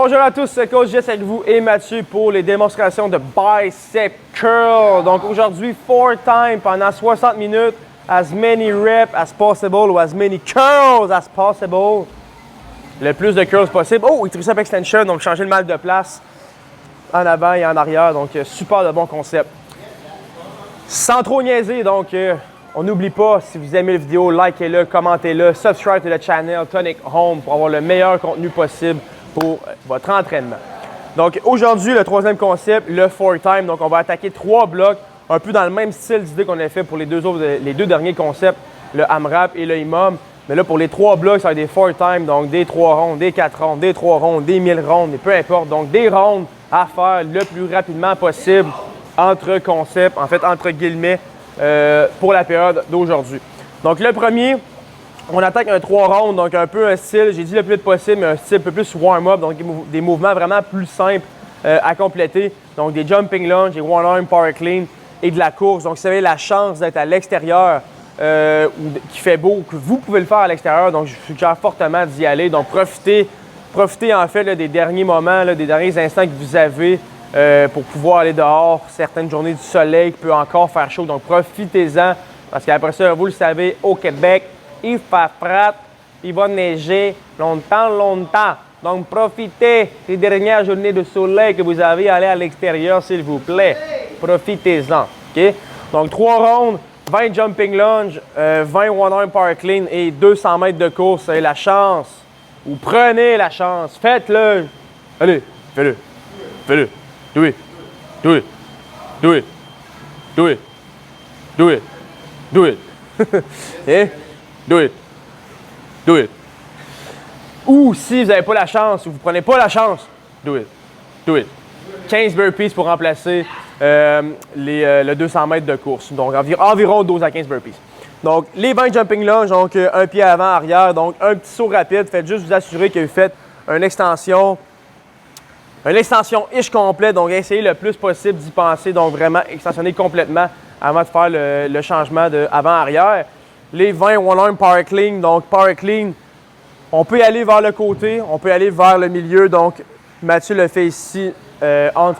Bonjour à tous, c'est Coach Jess avec vous et Mathieu pour les démonstrations de bicep curl. Donc aujourd'hui, 4 times pendant 60 minutes, as many reps as possible ou as many curls as possible. Le plus de curls possible. Oh, tricep extension, donc changer le mal de place en avant et en arrière. Donc super de bon concept. Sans trop niaiser, donc on n'oublie pas, si vous aimez la vidéo, likez-le, commentez-le, subscribe to the channel Tonic Home pour avoir le meilleur contenu possible pour votre entraînement. Donc aujourd'hui, le troisième concept, le 4 time. Donc on va attaquer 3 blocs, un peu dans le même style d'idée qu'on a fait pour les deux derniers concepts, le AMRAP et le IMOM. Mais là, pour les 3 blocs, ça va être des 4 time, donc des 3 rondes, des 4 rondes, des 3 rondes, des 1000 rondes, et peu importe. Donc des rondes à faire le plus rapidement possible entre concepts, en fait entre guillemets, pour la période d'aujourd'hui. Donc le premier, on attaque un 3 rondes, donc un peu un style, j'ai dit le plus vite possible, mais un style un peu plus warm-up, donc des mouvements vraiment plus simples à compléter. Donc des jumping lunges, des one arm power clean et de la course. Donc si vous avez la chance d'être à l'extérieur, qu'il fait beau, que vous pouvez le faire à l'extérieur, donc je vous suggère fortement d'y aller. Donc profitez en fait là, des derniers moments, là, des derniers instants que vous avez pour pouvoir aller dehors. Certaines journées du soleil qui peut encore faire chaud, donc profitez-en parce qu'après ça, vous le savez, au Québec, il fait froid, il va neiger longtemps. Donc, profitez des dernières journées de soleil que vous avez à aller à l'extérieur, s'il vous plaît. Profitez-en. OK? Donc, 3 rondes, 20 jumping lunge, 20 one arm power clean et 200 mètres de course. Vous avez la chance, ou prenez la chance, faites-le. Allez, fais-le. Fais-le. Do it. Do it. Do it. Do it. Do it. Do it. Okay? Do it. Do it. Ou si vous n'avez pas la chance, ou vous ne prenez pas la chance, do it. Do it. 15 burpees pour remplacer le 200 mètres de course. Donc environ 12 à 15 burpees. Donc les 20 jumping lunge, donc un pied avant, arrière, donc un petit saut rapide. Faites juste vous assurer que vous faites une extension ish complète. Donc essayez le plus possible d'y penser. Donc vraiment extensionner complètement avant de faire le changement de avant-arrière. Les 20 one arm power clean, donc power clean, on peut y aller vers le côté, on peut aller vers le milieu. Donc Mathieu le fait ici entre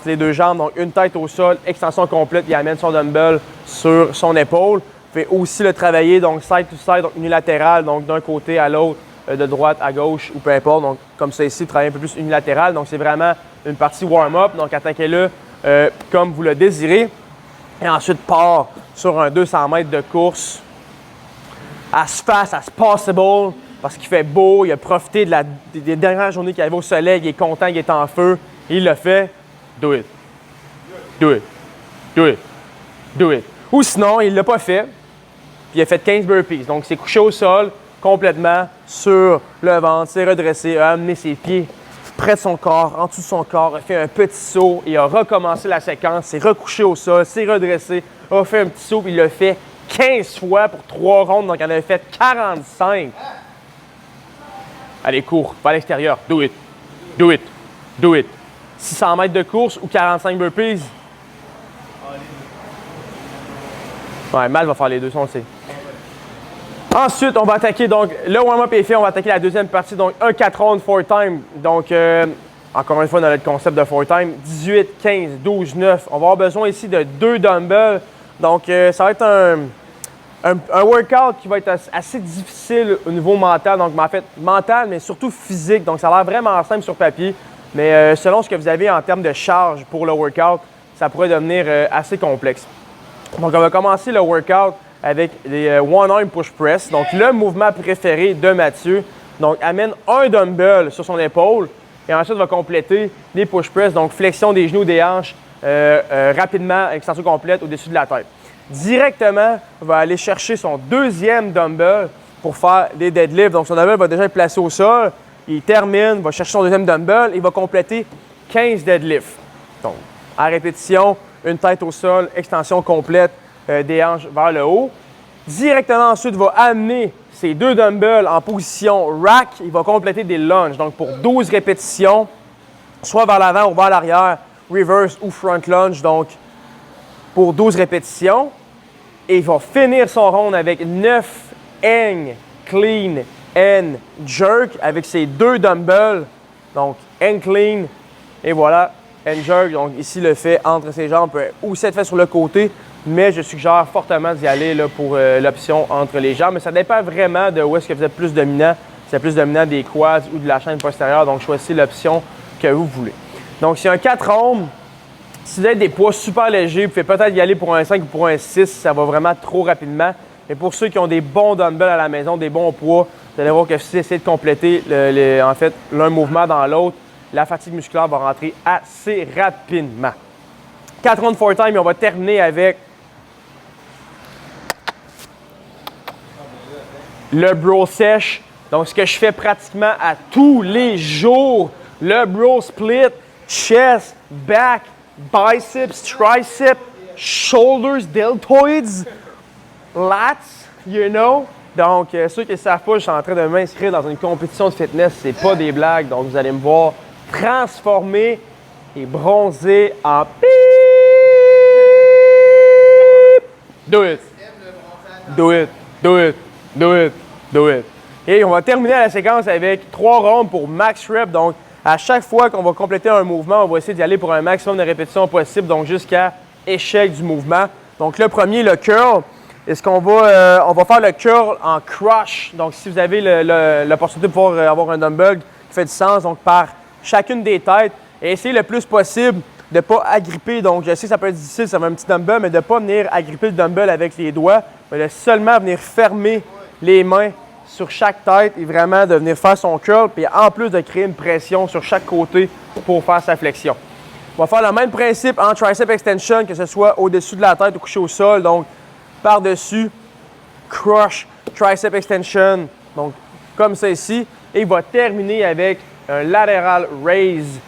les deux jambes, donc une tête au sol, extension complète, il amène son dumbbell sur son épaule. Il fait aussi le travailler, donc side to side, donc unilatéral, donc d'un côté à l'autre, de droite à gauche ou peu importe. Donc comme ça ici, travailler un peu plus unilatéral. Donc c'est vraiment une partie warm-up, donc attaquez-le comme vous le désirez. Et ensuite part sur un 200 mètres de course as fast as possible parce qu'il fait beau, il a profité des dernières journées qu'il avait au soleil, il est content, il est en feu, il le fait. Do it. Do it. Do it. Do it. Ou sinon, il ne l'a pas fait, puis il a fait 15 burpees. Donc, il s'est couché au sol complètement sur le ventre, s'est redressé, a amené ses pieds près de son corps, en dessous de son corps, a fait un petit saut et a recommencé la séquence, s'est recouché au sol, s'est redressé, a fait un petit saut, puis il l'a fait 15 fois pour 3 rondes, donc il en avait fait 45. Allez, cours, va à l'extérieur, do it, do it, do it. 600 mètres de course ou 45 burpees? Ouais, Mal va faire les deux, on le sait. Ensuite, on va attaquer, donc le warm-up est fait, on va attaquer la deuxième partie, donc un 4 rondes 4 time. Donc, encore une fois, dans notre concept de 4 time, 18, 15, 12, 9. On va avoir besoin ici de 2 dumbbells. Donc, ça va être un workout qui va être assez difficile au niveau mental. Donc, en fait, mental, mais surtout physique. Donc, ça a l'air vraiment simple sur papier. Mais selon ce que vous avez en termes de charge pour le workout, ça pourrait devenir assez complexe. Donc, on va commencer le workout avec les one arm push press. Donc, le mouvement préféré de Mathieu. Donc, amène un dumbbell sur son épaule et ensuite va compléter les push press. Donc, flexion des genoux, des hanches, rapidement, extension complète au-dessus de la tête. Directement, il va aller chercher son deuxième dumbbell pour faire des deadlifts. Donc, son dumbbell va déjà être placé au sol. Il termine, va chercher son deuxième dumbbell et va compléter 15 deadlifts. Donc, à répétition, une tête au sol, extension complète des hanches vers le haut. Directement ensuite, il va amener ses 2 dumbbells en position rack. Il va compléter des lunges. Donc, pour 12 répétitions, soit vers l'avant ou vers l'arrière, reverse ou front lunge. Donc, pour 12 répétitions. Et il va finir son round avec 9 hang, clean and jerk avec ses 2 dumbbells. Donc, and clean. Et voilà, and jerk. Donc ici, le fait entre ses jambes peut aussi être fait sur le côté, mais je suggère fortement d'y aller là, pour l'option entre les jambes. Mais ça dépend vraiment de où est-ce que vous êtes plus dominant. Si vous êtes plus dominant des quads ou de la chaîne postérieure, donc choisissez l'option que vous voulez. Donc, c'est un 4 ohms. Si vous avez des poids super légers, vous pouvez peut-être y aller pour un 5 ou pour un 6, ça va vraiment trop rapidement. Mais pour ceux qui ont des bons dumbbells à la maison, des bons poids, vous allez voir que si vous essayez de compléter en fait, l'un mouvement dans l'autre, la fatigue musculaire va rentrer assez rapidement. 4 rounds 4 time et on va terminer avec le bro sèche. Donc, ce que je fais pratiquement à tous les jours, le bro split, chest, back, biceps, triceps, shoulders, deltoids, lats, you know. Donc, ceux qui ne savent pas, je suis en train de m'inscrire dans une compétition de fitness, c'est pas des blagues. Donc, vous allez me voir transformer et bronzer en pip. Do it. Do it. Do it. Do it. Do it. Et on va terminer la séquence avec 3 rounds pour max rep. Donc, à chaque fois qu'on va compléter un mouvement, on va essayer d'y aller pour un maximum de répétitions possible, donc jusqu'à échec du mouvement. Donc, le premier, le curl. Est-ce qu'on va, on va faire le curl en crush. Donc, si vous avez l'opportunité de pouvoir avoir un dumbbell qui fait du sens, donc par chacune des têtes, et essayez le plus possible de ne pas agripper. Donc, je sais que ça peut être difficile, ça va un petit dumbbell, mais de ne pas venir agripper le dumbbell avec les doigts, mais de seulement venir fermer les mains sur chaque tête et vraiment de venir faire son curl, puis en plus de créer une pression sur chaque côté pour faire sa flexion. On va faire le même principe en tricep extension, que ce soit au-dessus de la tête ou couché au sol. Donc, par-dessus, crush, tricep extension, donc comme ça ici. Et il va terminer avec un lateral raise,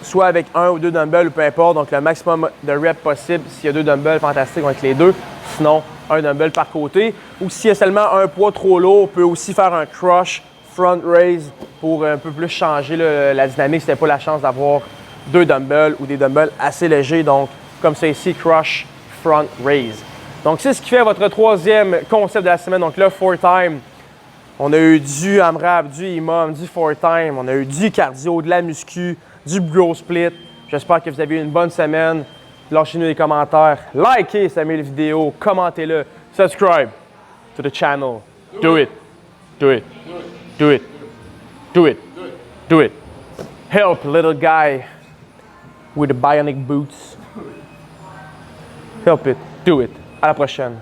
soit avec un ou deux dumbbells, peu importe. Donc, le maximum de reps possible. S'il y a 2 dumbbells, fantastique avec les 2. Sinon, un dumbbell par côté. Ou s'il y a seulement un poids trop lourd, on peut aussi faire un crush front raise pour un peu plus changer la dynamique si vous n'avez pas la chance d'avoir 2 dumbbells ou des dumbbells assez légers. Donc, comme ça ici, crush front raise. Donc, c'est ce qui fait votre 3e concept de la semaine. Donc, le 4 time. On a eu du AMRAP, du EMOM, du 4 time. On a eu du cardio, de la muscu, du bro split. J'espère que vous avez eu une bonne semaine. Lâchez-nous des commentaires. Likez cette vidéo, commentez-le. Subscribe to the channel. Do it. Do it. Do it. Do it. Do it. Help little guy with the bionic boots. Help it. Do it. À la prochaine.